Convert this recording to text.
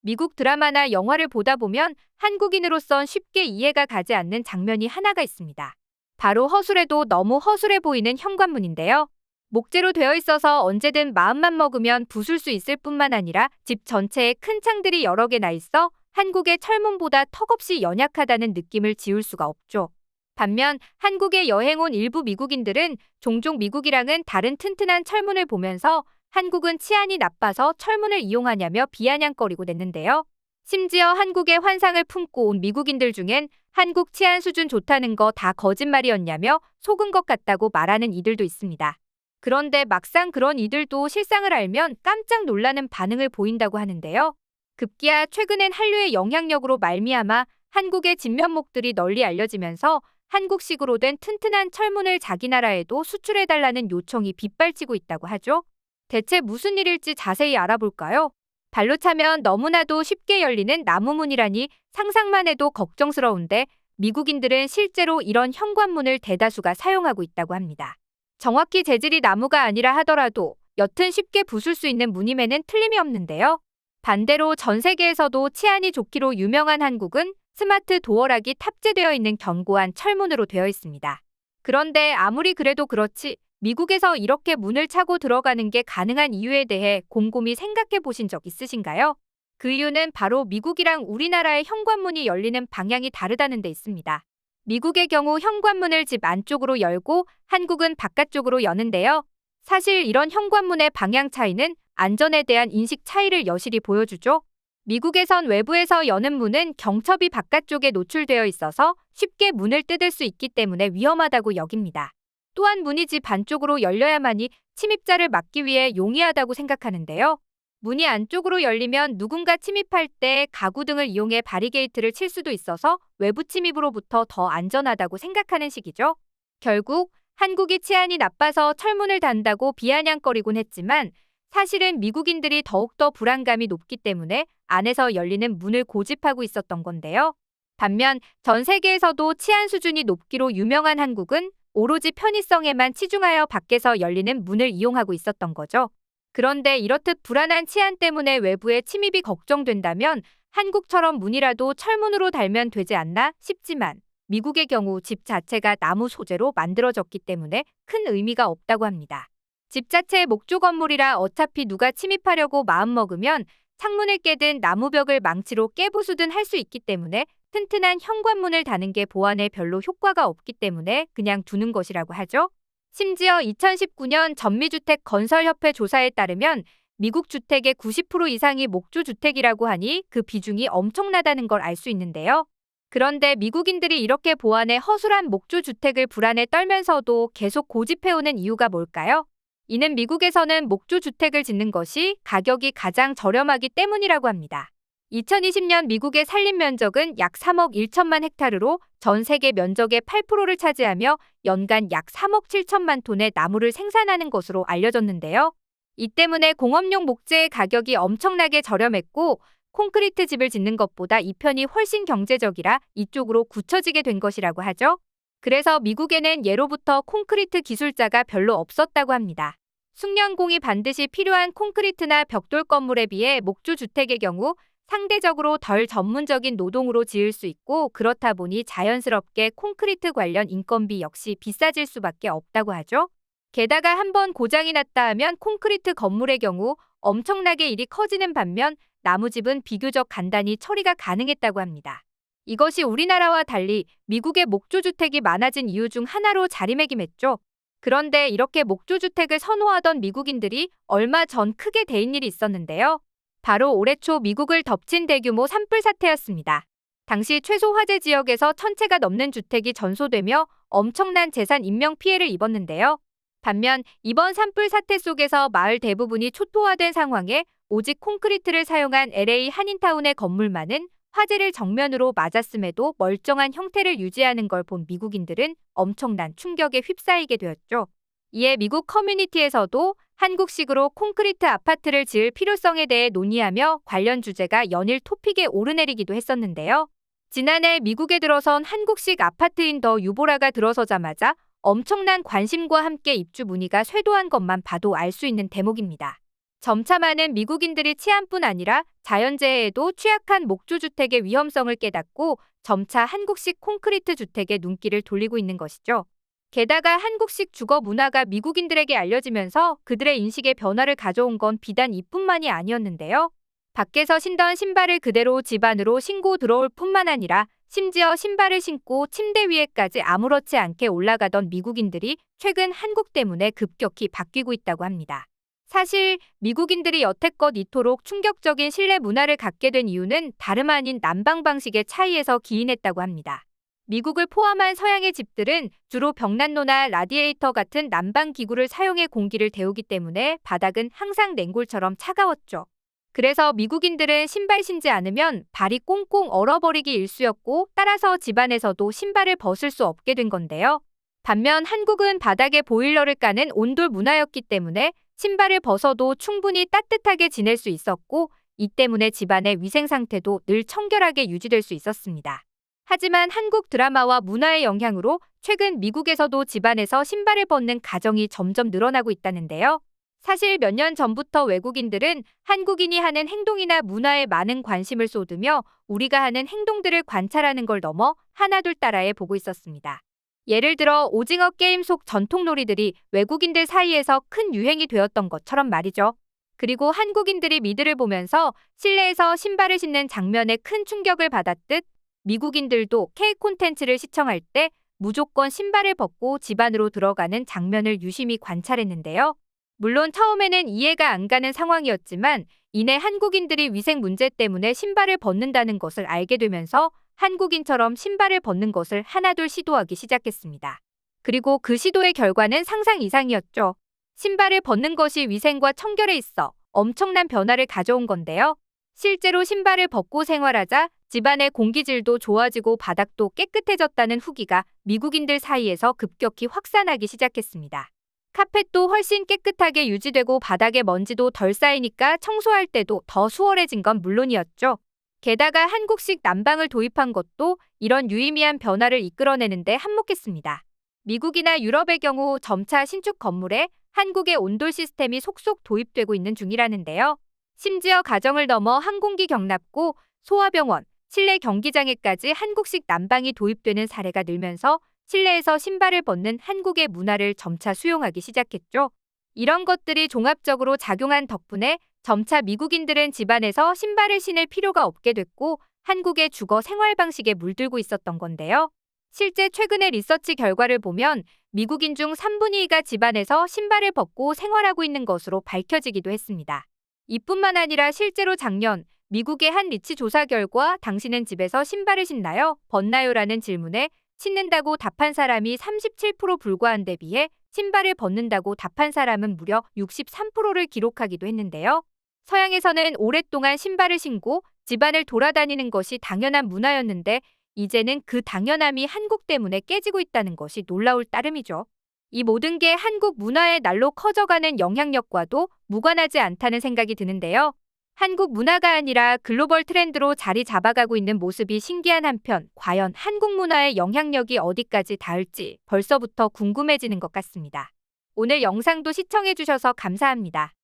미국 드라마나 영화를 보다 보면 한국인으로선 쉽게 이해가 가지 않는 장면이 하나가 있습니다. 바로 허술해도 너무 허술해 보이는 현관문인데요. 목재로 되어 있어서 언제든 마음만 먹으면 부술 수 있을 뿐만 아니라 집 전체에 큰 창들이 여러 개 나 있어 한국의 철문보다 턱없이 연약하다는 느낌을 지울 수가 없죠. 반면 한국에 여행 온 일부 미국인들은 종종 미국이랑은 다른 튼튼한 철문을 보면서 한국은 치안이 나빠서 철문을 이용하냐며 비아냥거리고 냈는데요. 심지어 한국의 환상을 품고 온 미국인들 중엔 한국 치안 수준 좋다는 거 다 거짓말이었냐며 속은 것 같다고 말하는 이들도 있습니다. 그런데 막상 그런 이들도 실상을 알면 깜짝 놀라는 반응을 보인다고 하는데요. 급기야 최근엔 한류의 영향력으로 말미암아 한국의 진면목들이 널리 알려지면서 한국식으로 된 튼튼한 철문을 자기 나라에도 수출해달라는 요청이 빗발치고 있다고 하죠. 대체 무슨 일일지 자세히 알아볼까요? 발로 차면 너무나도 쉽게 열리는 나무문이라니 상상만 해도 걱정스러운데 미국인들은 실제로 이런 현관문을 대다수가 사용하고 있다고 합니다. 정확히 재질이 나무가 아니라 하더라도 여튼 쉽게 부술 수 있는 문임에는 틀림이 없는데요. 반대로 전 세계에서도 치안이 좋기로 유명한 한국은 스마트 도어락이 탑재되어 있는 견고한 철문으로 되어 있습니다. 그런데 아무리 그래도 그렇지 미국에서 이렇게 문을 차고 들어가는 게 가능한 이유에 대해 곰곰이 생각해 보신 적 있으신가요? 그 이유는 바로 미국이랑 우리나라의 현관문이 열리는 방향이 다르다는 데 있습니다. 미국의 경우 현관문을 집 안쪽으로 열고 한국은 바깥쪽으로 여는데요. 사실 이런 현관문의 방향 차이는 안전에 대한 인식 차이를 여실히 보여주죠. 미국에선 외부에서 여는 문은 경첩이 바깥쪽에 노출되어 있어서 쉽게 문을 뜯을 수 있기 때문에 위험하다고 여깁니다. 또한 문이 집 안쪽으로 열려야만이 침입자를 막기 위해 용이하다고 생각하는데요. 문이 안쪽으로 열리면 누군가 침입할 때 가구 등을 이용해 바리게이트를 칠 수도 있어서 외부 침입으로부터 더 안전하다고 생각하는 식이죠. 결국 한국이 치안이 나빠서 철문을 단다고 비아냥거리곤 했지만 사실은 미국인들이 더욱더 불안감이 높기 때문에 안에서 열리는 문을 고집하고 있었던 건데요. 반면 전 세계에서도 치안 수준이 높기로 유명한 한국은 오로지 편의성에만 치중하여 밖에서 열리는 문을 이용하고 있었던 거죠. 그런데 이렇듯 불안한 치안 때문에 외부의 침입이 걱정된다면 한국처럼 문이라도 철문으로 달면 되지 않나 싶지만 미국의 경우 집 자체가 나무 소재로 만들어졌기 때문에 큰 의미가 없다고 합니다. 집 자체의 목조 건물이라 어차피 누가 침입하려고 마음먹으면 창문을 깨든 나무벽을 망치로 깨부수든 할 수 있기 때문에 튼튼한 현관문을 다는 게 보안에 별로 효과가 없기 때문에 그냥 두는 것이라고 하죠. 심지어 2019년 전미주택건설협회 조사에 따르면 미국 주택의 90% 이상이 목조주택이라고 하니 그 비중이 엄청나다는 걸 알 수 있는데요. 그런데 미국인들이 이렇게 보안에 허술한 목조주택을 불안에 떨면서도 계속 고집해오는 이유가 뭘까요? 이는 미국에서는 목조주택을 짓는 것이 가격이 가장 저렴하기 때문이라고 합니다. 2020년 미국의 산림 면적은 약 3억 1천만 헥타르로 전 세계 면적의 8%를 차지하며 연간 약 3억 7천만 톤의 나무를 생산하는 것으로 알려졌는데요. 이 때문에 공업용 목재의 가격이 엄청나게 저렴했고 콘크리트 집을 짓는 것보다 이 편이 훨씬 경제적이라 이쪽으로 굳혀지게 된 것이라고 하죠. 그래서 미국에는 예로부터 콘크리트 기술자가 별로 없었다고 합니다. 숙련공이 반드시 필요한 콘크리트나 벽돌 건물에 비해 목조주택의 경우 상대적으로 덜 전문적인 노동으로 지을 수 있고 그렇다 보니 자연스럽게 콘크리트 관련 인건비 역시 비싸질 수밖에 없다고 하죠. 게다가 한번 고장이 났다 하면 콘크리트 건물의 경우 엄청나게 일이 커지는 반면 나무집은 비교적 간단히 처리가 가능했다고 합니다. 이것이 우리나라와 달리 미국의 목조주택이 많아진 이유 중 하나로 자리매김했죠. 그런데 이렇게 목조주택을 선호하던 미국인들이 얼마 전 크게 데인 일이 있었는데요. 바로 올해 초 미국을 덮친 대규모 산불 사태였습니다. 당시 최소 화재 지역에서 1000채가 넘는 주택이 전소되며 엄청난 재산 인명피해를 입었는데요. 반면 이번 산불 사태 속에서 마을 대부분이 초토화된 상황에 오직 콘크리트를 사용한 LA 한인타운의 건물만은 화재를 정면으로 맞았음에도 멀쩡한 형태를 유지하는 걸 본 미국인들은 엄청난 충격에 휩싸이게 되었죠. 이에 미국 커뮤니티에서도 한국식으로 콘크리트 아파트를 지을 필요성에 대해 논의하며 관련 주제가 연일 토픽에 오르내리기도 했었는데요. 지난해 미국에 들어선 한국식 아파트인 더 유보라가 들어서자마자 엄청난 관심과 함께 입주 문의가 쇄도한 것만 봐도 알 수 있는 대목입니다. 점차 많은 미국인들이 치안뿐 아니라 자연재해에도 취약한 목조주택의 위험성을 깨닫고 점차 한국식 콘크리트 주택에 눈길을 돌리고 있는 것이죠. 게다가 한국식 주거 문화가 미국인들에게 알려지면서 그들의 인식에 변화를 가져온 건 비단 이뿐만이 아니었는데요. 밖에서 신던 신발을 그대로 집 안으로 신고 들어올 뿐만 아니라 심지어 신발을 신고 침대 위에까지 아무렇지 않게 올라가던 미국인들이 최근 한국 때문에 급격히 바뀌고 있다고 합니다. 사실 미국인들이 여태껏 이토록 충격적인 실내 문화를 갖게 된 이유는 다름 아닌 난방 방식의 차이에서 기인했다고 합니다. 미국을 포함한 서양의 집들은 주로 벽난로나 라디에이터 같은 난방 기구를 사용해 공기를 데우기 때문에 바닥은 항상 냉골처럼 차가웠죠. 그래서 미국인들은 신발 신지 않으면 발이 꽁꽁 얼어버리기 일쑤였고 따라서 집안에서도 신발을 벗을 수 없게 된 건데요. 반면 한국은 바닥에 보일러를 까는 온돌 문화였기 때문에 신발을 벗어도 충분히 따뜻하게 지낼 수 있었고 이 때문에 집안의 위생 상태도 늘 청결하게 유지될 수 있었습니다. 하지만 한국 드라마와 문화의 영향으로 최근 미국에서도 집안에서 신발을 벗는 가정이 점점 늘어나고 있다는데요. 사실 몇 년 전부터 외국인들은 한국인이 하는 행동이나 문화에 많은 관심을 쏟으며 우리가 하는 행동들을 관찰하는 걸 넘어 하나둘 따라해 보고 있었습니다. 예를 들어 오징어 게임 속 전통 놀이들이 외국인들 사이에서 큰 유행이 되었던 것처럼 말이죠. 그리고 한국인들이 미드를 보면서 실내에서 신발을 신는 장면에 큰 충격을 받았듯 미국인들도 K 콘텐츠를 시청할 때 무조건 신발을 벗고 집 안으로 들어가는 장면을 유심히 관찰했는데요. 물론 처음에는 이해가 안 가는 상황이었지만 이내 한국인들이 위생 문제 때문에 신발을 벗는다는 것을 알게 되면서 한국인처럼 신발을 벗는 것을 하나둘 시도하기 시작했습니다. 그리고 그 시도의 결과는 상상 이상이었죠. 신발을 벗는 것이 위생과 청결에 있어 엄청난 변화를 가져온 건데요. 실제로 신발을 벗고 생활하자 집안의 공기질도 좋아지고 바닥도 깨끗해졌다는 후기가 미국인들 사이에서 급격히 확산하기 시작했습니다. 카펫도 훨씬 깨끗하게 유지되고 바닥에 먼지도 덜 쌓이니까 청소할 때도 더 수월해진 건 물론이었죠. 게다가 한국식 난방을 도입한 것도 이런 유의미한 변화를 이끌어내는데 한몫했습니다. 미국이나 유럽의 경우 점차 신축 건물에 한국의 온돌 시스템이 속속 도입되고 있는 중이라는데요. 심지어 가정을 넘어 항공기 경납고 소아병원, 실내 경기장에까지 한국식 난방이 도입되는 사례가 늘면서 실내에서 신발을 벗는 한국의 문화를 점차 수용하기 시작했죠. 이런 것들이 종합적으로 작용한 덕분에 점차 미국인들은 집안에서 신발을 신을 필요가 없게 됐고 한국의 주거 생활 방식에 물들고 있었던 건데요. 실제 최근의 리서치 결과를 보면 미국인 중 3분의 2가 집안에서 신발을 벗고 생활하고 있는 것으로 밝혀지기도 했습니다. 이뿐만 아니라 실제로 작년 미국의 한 리치 조사 결과 당신은 집에서 신발을 신나요? 벗나요? 라는 질문에 신는다고 답한 사람이 37% 불과한 데 비해 신발을 벗는다고 답한 사람은 무려 63%를 기록하기도 했는데요. 서양에서는 오랫동안 신발을 신고 집안을 돌아다니는 것이 당연한 문화였는데 이제는 그 당연함이 한국 때문에 깨지고 있다는 것이 놀라울 따름이죠. 이 모든 게 한국 문화의 날로 커져가는 영향력과도 무관하지 않다는 생각이 드는데요. 한국 문화가 아니라 글로벌 트렌드로 자리 잡아가고 있는 모습이 신기한 한편 과연 한국 문화의 영향력이 어디까지 닿을지 벌써부터 궁금해지는 것 같습니다. 오늘 영상도 시청해주셔서 감사합니다.